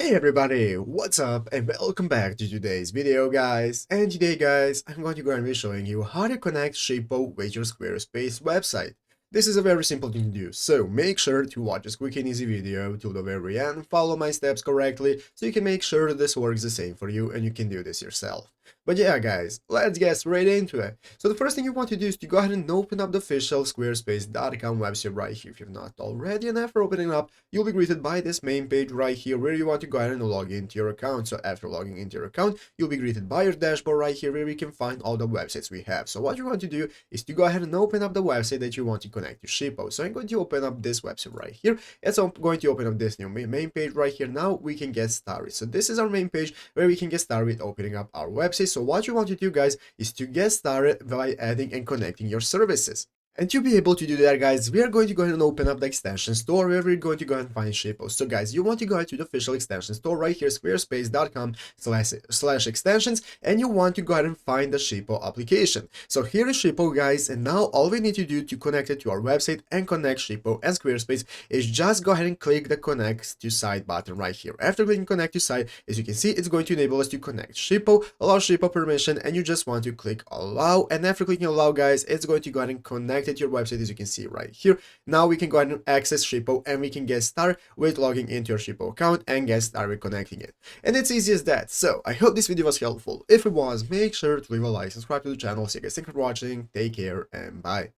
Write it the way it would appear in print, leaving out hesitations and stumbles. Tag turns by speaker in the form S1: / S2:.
S1: Hey everybody, what's up and welcome back to today's video guys. And today guys, I'm going to go and be showing you how to connect Shippo with your Squarespace website. This is a very simple thing to do, so make sure to watch this quick and easy video till the very end, follow my steps correctly, so you can make sure that this works the same for you and you can do this yourself. But yeah guys, let's get straight into it. So the first thing you want to do is to go ahead and open up the official squarespace.com website right here if you've not already, and after opening up, you'll be greeted by this main page right here where you want to go ahead and log into your account. So after logging into your account, you'll be greeted by your dashboard right here where you can find all the websites we have. So what you want to do is to go ahead and open up the website that you want to connect to Shippo. So I'm going to open up this website right here. And so I'm going to open up this new main page right here. Now we can get started. So this is our main page where we can get started with opening up our website. So what you want to do guys is to get started by adding and connecting your services. And to be able to do that, guys, we are going to go ahead and open up the extension store where we're going to go ahead and find Shippo. So, guys, you want to go ahead to the official extension store right here, squarespace.com/extensions, and you want to go ahead and find the Shippo application. So here is Shippo, guys, and now all we need to do to connect it to our website and connect Shippo and Squarespace is just go ahead and click the connect to site button right here. After clicking connect to site, as you can see, it's going to enable us to connect Shippo, allow Shippo permission, and you just want to click allow. And after clicking allow, guys, it's going to go ahead and connect it to your website, as you can see right here. Now we can go ahead and access Shippo and we can get started with logging into your Shippo account and get started connecting it. And it's easy as that. So I hope this video was helpful. If it was, make sure to leave a like, subscribe to the channel. See you guys, thanks for watching, take care, and bye.